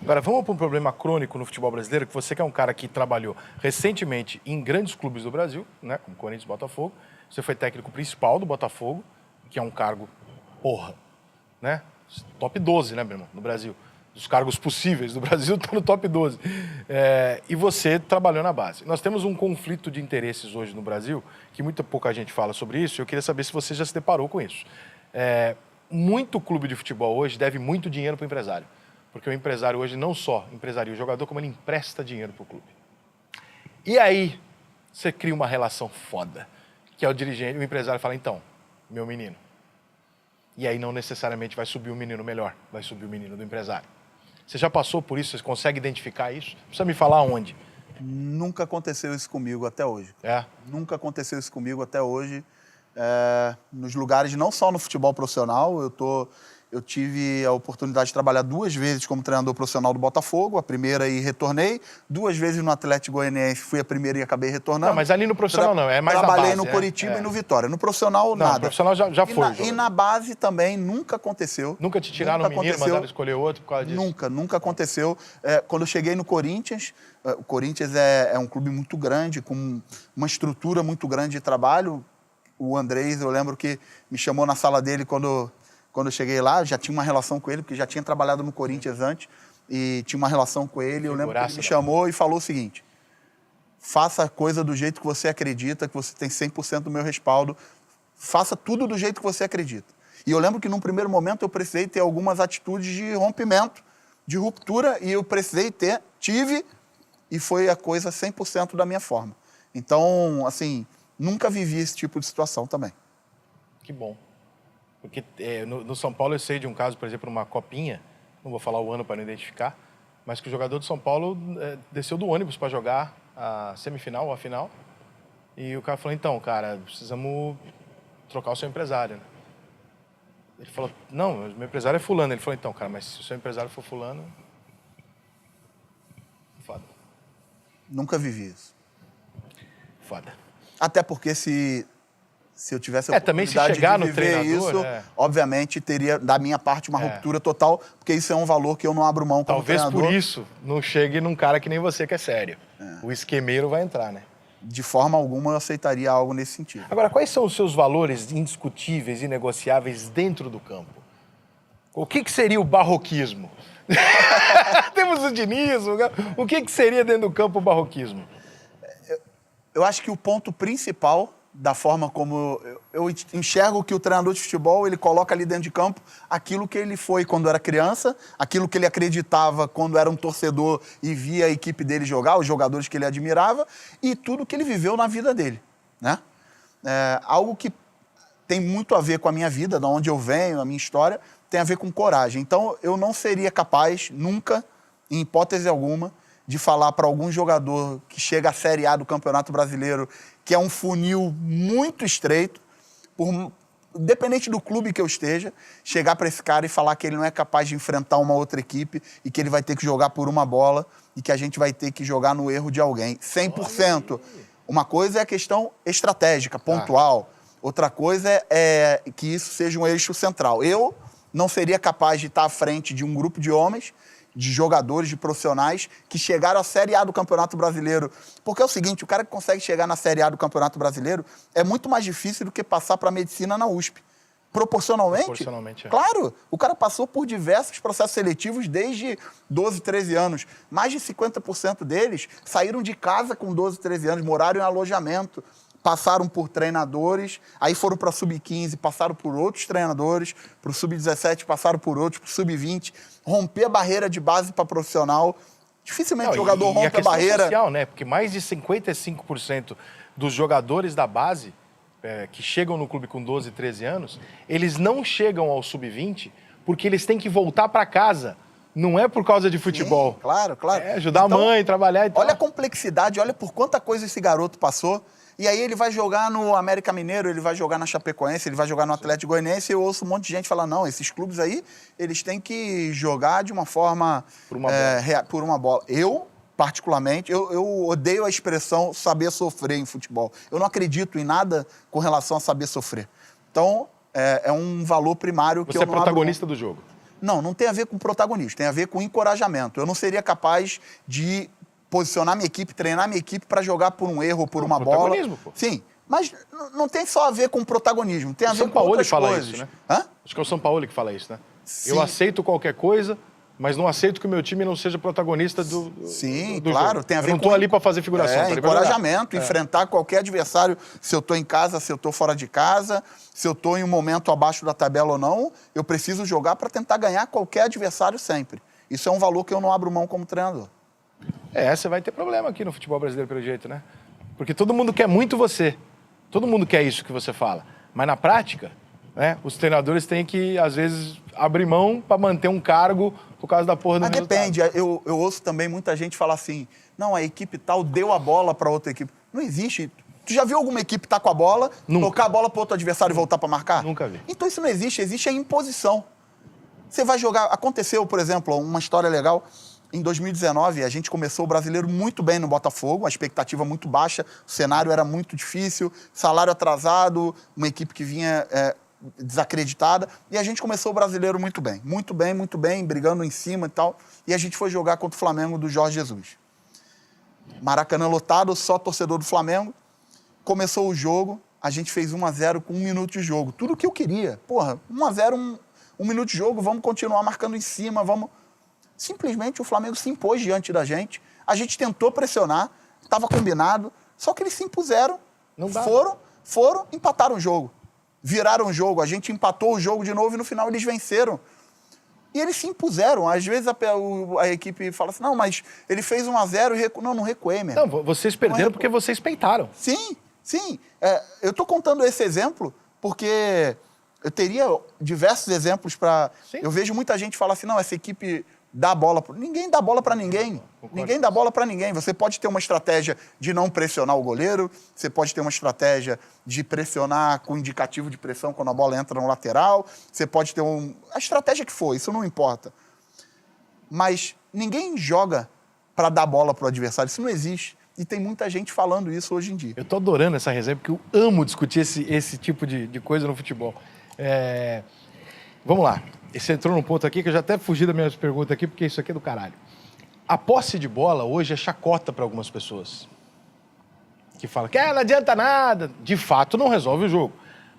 Agora, vamos para um problema crônico no futebol brasileiro, que você que é um cara que trabalhou recentemente em grandes clubes do Brasil, né, como Corinthians e Botafogo, você foi técnico principal do Botafogo, que é um cargo, porra, né, top 12, né, meu irmão, no Brasil. Dos cargos possíveis do Brasil, está no top 12. E você trabalhou na base. Nós temos um conflito de interesses hoje no Brasil, que muito pouca gente fala sobre isso, e eu queria saber se você já se deparou com isso. Muito clube de futebol hoje deve muito dinheiro para o empresário. Porque o empresário hoje não só empresaria o jogador, como ele empresta dinheiro para o clube. E aí, você cria uma relação foda, que é o dirigente, o empresário fala, então, meu menino. E aí não necessariamente vai subir o menino melhor, vai subir o menino do empresário. Você já passou por isso? Você consegue identificar isso? Precisa me falar onde? Nunca aconteceu isso comigo até hoje. Nunca aconteceu isso comigo até hoje. Nos lugares, não só no futebol profissional, eu tive a oportunidade de trabalhar 2 vezes como treinador profissional do Botafogo, a primeira e retornei, 2 vezes no Atlético Goianiense, fui a primeira e acabei retornando. Não, mas ali no profissional não, é mais na base. Trabalhei no Coritiba e no Vitória. No profissional, não, nada. No profissional já foi. E na base também nunca aconteceu. Nunca te tiraram o menino, mandaram escolher outro por causa disso? Nunca aconteceu. Quando eu cheguei no Corinthians, o Corinthians é um clube muito grande, com uma estrutura muito grande de trabalho. O Andrés, eu lembro que me chamou na sala dele quando eu cheguei lá, já tinha uma relação com ele, porque já tinha trabalhado no Corinthians antes, e tinha uma relação com ele. Eu lembro que ele me chamou e falou o seguinte, faça a coisa do jeito que você acredita, que você tem 100% do meu respaldo, faça tudo do jeito que você acredita. E eu lembro que num primeiro momento eu precisei ter algumas atitudes de rompimento, de ruptura, e eu precisei tive, e foi a coisa 100% da minha forma. Então, assim, nunca vivi esse tipo de situação também. Que bom. Porque no São Paulo eu sei de um caso, por exemplo, numa copinha, não vou falar o ano para não identificar, mas que o jogador do São Paulo desceu do ônibus para jogar a semifinal ou a final, e o cara falou, então, cara, precisamos trocar o seu empresário. Ele falou, não, meu empresário é fulano. Ele falou, então, cara, mas se o seu empresário for fulano... Foda. Nunca vivi isso. Foda. Até porque se eu tivesse a também se oportunidade chegar de no viver treinador, isso, obviamente teria, da minha parte, uma ruptura total, porque isso é um valor que eu não abro mão como treinador. Talvez por isso não chegue num cara que nem você, que é sério. O esquemeiro vai entrar, né? De forma alguma eu aceitaria algo nesse sentido. Agora, quais são os seus valores indiscutíveis e negociáveis dentro do campo? O que seria o barroquismo? Temos o dinismo. O que seria dentro do campo o barroquismo? Eu acho que o ponto principal da forma como eu enxergo que o treinador de futebol, ele coloca ali dentro de campo aquilo que ele foi quando era criança, aquilo que ele acreditava quando era um torcedor e via a equipe dele jogar, os jogadores que ele admirava, e tudo que ele viveu na vida dele, né? Algo que tem muito a ver com a minha vida, de onde eu venho, a minha história, tem a ver com coragem. Então, eu não seria capaz, nunca, em hipótese alguma, de falar para algum jogador que chega à Série A do Campeonato Brasileiro, que é um funil muito estreito, independente do clube que eu esteja, chegar para esse cara e falar que ele não é capaz de enfrentar uma outra equipe e que ele vai ter que jogar por uma bola e que a gente vai ter que jogar no erro de alguém. 100%. Uma coisa é a questão estratégica, pontual. Outra coisa é que isso seja um eixo central. Eu não seria capaz de estar à frente de um grupo de homens, de jogadores, de profissionais que chegaram à Série A do Campeonato Brasileiro. Porque é o seguinte, o cara que consegue chegar na Série A do Campeonato Brasileiro é muito mais difícil do que passar para a medicina na USP. Proporcionalmente, claro, o cara passou por diversos processos seletivos desde 12, 13 anos. Mais de 50% deles saíram de casa com 12, 13 anos, moraram em alojamento, passaram por treinadores, aí foram para Sub-15, passaram por outros treinadores, para o Sub-17 passaram por outros, para o Sub-20, romper a barreira de base para profissional. Dificilmente o jogador rompe a barreira. Social, né? Porque mais de 55% dos jogadores da base que chegam no clube com 12, 13 anos, eles não chegam ao Sub-20 porque eles têm que voltar para casa. Não é por causa de futebol. Sim, claro. Ajudar então, a mãe, trabalhar e tal. Olha a complexidade, olha por quanta coisa esse garoto passou. E aí ele vai jogar no América Mineiro, ele vai jogar na Chapecoense, ele vai jogar no Atlético Goianiense, e eu ouço um monte de gente falar, não, esses clubes aí, eles têm que jogar de uma forma... Por uma bola. Eu, particularmente, eu odeio a expressão saber sofrer em futebol. Eu não acredito em nada com relação a saber sofrer. Então, é um valor primário que eu não Você é protagonista do jogo. Não tem a ver com protagonismo, tem a ver com encorajamento. Eu não seria capaz de posicionar minha equipe, treinar minha equipe para jogar por um erro, por uma bola. Pô. Sim, mas não tem só a ver com protagonismo, tem a ver com outras coisas. Isso, né? Hã? Acho que é o São Paulo que fala isso, né? Sim. Eu aceito qualquer coisa, mas não aceito que o meu time não seja protagonista do claro, jogo. tem a ver eu não tô ali para fazer figuração. Encorajamento, enfrentar qualquer adversário, se eu estou em casa, se eu estou fora de casa, se eu estou em um momento abaixo da tabela ou não, eu preciso jogar para tentar ganhar qualquer adversário sempre. Isso é um valor que eu não abro mão como treinador. Você vai ter problema aqui no futebol brasileiro pelo jeito, né? Porque todo mundo quer muito você. Todo mundo quer isso que você fala. Mas na prática, né, os treinadores têm que, às vezes, abrir mão para manter um cargo por causa da porra do resultado. Depende. Eu ouço também muita gente falar assim, não, a equipe tal deu a bola para outra equipe. Não existe. Tu já viu alguma equipe estar com a bola, tocar a bola para outro adversário e voltar para marcar? Nunca vi. Então isso não existe. Existe a imposição. Você vai jogar... Aconteceu, por exemplo, uma história legal. Em 2019, a gente começou o Brasileiro muito bem no Botafogo, a expectativa muito baixa, o cenário era muito difícil, salário atrasado, uma equipe que vinha desacreditada, e a gente começou o Brasileiro muito bem, brigando em cima e tal, e a gente foi jogar contra o Flamengo do Jorge Jesus. Maracanã lotado, só torcedor do Flamengo. Começou o jogo, a gente fez 1-0 com 1 minuto de jogo. Tudo o que eu queria. 1-0, um minuto de jogo, vamos continuar marcando em cima, vamos... Simplesmente o Flamengo se impôs diante da gente. A gente tentou pressionar, estava combinado, só que eles se impuseram. Foram, empataram o jogo. Viraram o jogo, a gente empatou o jogo de novo e no final eles venceram. E eles se impuseram. Às vezes a equipe fala assim, não, mas ele fez 1-0 e não recuei mesmo. Não, vocês perderam porque vocês peitaram. Sim. Eu estou contando esse exemplo porque eu teria diversos exemplos para... Eu vejo muita gente falar assim, não, essa equipe... dá bola. Ninguém dá bola para ninguém. Ninguém dá bola para ninguém. Você pode ter uma estratégia de não pressionar o goleiro, você pode ter uma estratégia de pressionar com indicativo de pressão quando a bola entra no lateral, você pode ter a estratégia que for, isso não importa. Mas ninguém joga para dar bola para o adversário, isso não existe. E tem muita gente falando isso hoje em dia. Eu tô adorando essa resenha, porque eu amo discutir esse tipo de coisa no futebol. Vamos lá. Você entrou num ponto aqui que eu já até fugi das minhas perguntas aqui, porque isso aqui é do caralho. A posse de bola hoje é chacota para algumas pessoas. Que falam que não adianta nada. De fato, não resolve o jogo.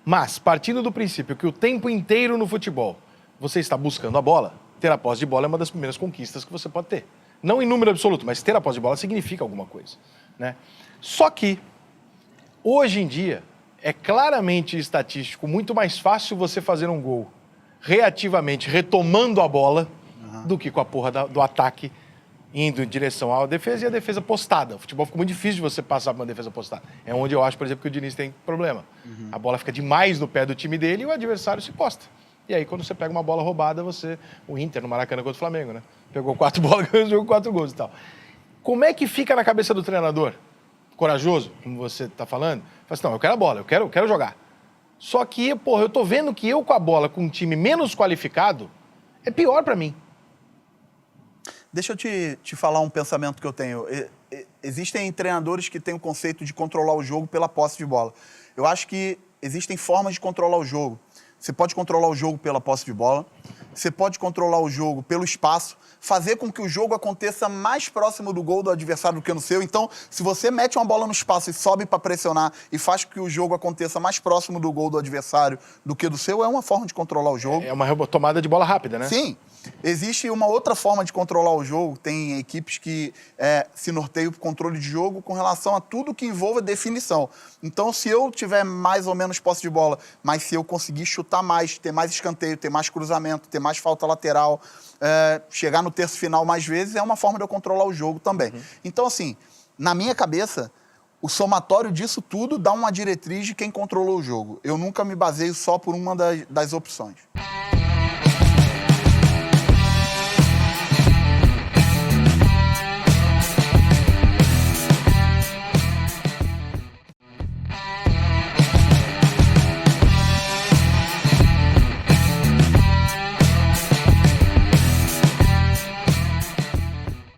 Mas, partindo do princípio que o tempo inteiro no futebol você está buscando a bola, ter a posse de bola é uma das primeiras conquistas que você pode ter. Não em número absoluto, mas ter a posse de bola significa alguma coisa, né? Só que, hoje em dia, é claramente estatístico muito mais fácil você fazer um gol reativamente retomando a bola do que com a porra do ataque indo em direção à defesa e a defesa postada. O futebol fica muito difícil de você passar por uma defesa postada. É onde eu acho, por exemplo, que o Diniz tem problema. A bola fica demais no pé do time dele e o adversário se posta. E aí, quando você pega uma bola roubada, o Inter no Maracanã contra o Flamengo, né? Pegou 4 bolas, ganhou o jogo, 4 gols e tal. Como é que fica na cabeça do treinador? Corajoso, como você está falando? Fala assim, não, eu quero a bola, eu quero jogar. Só que, eu tô vendo que eu com a bola, com um time menos qualificado, é pior para mim. Deixa eu te falar um pensamento que eu tenho. Existem treinadores que têm o conceito de controlar o jogo pela posse de bola. Eu acho que existem formas de controlar o jogo. Você pode controlar o jogo pela posse de bola, você pode controlar o jogo pelo espaço, fazer com que o jogo aconteça mais próximo do gol do adversário do que no seu. Então, se você mete uma bola no espaço e sobe para pressionar e faz com que o jogo aconteça mais próximo do gol do adversário do que do seu, é uma forma de controlar o jogo. É uma tomada de bola rápida, né? Sim. Existe uma outra forma de controlar o jogo. Tem equipes que se norteiam para o controle de jogo com relação a tudo que envolva definição. Então, se eu tiver mais ou menos posse de bola, mas se eu conseguir chutar mais, ter mais escanteio, ter mais cruzamento, ter mais falta lateral, chegar no terço final mais vezes, é uma forma de eu controlar o jogo também. Então, assim, na minha cabeça, o somatório disso tudo dá uma diretriz de quem controlou o jogo. Eu nunca me baseio só por uma das opções.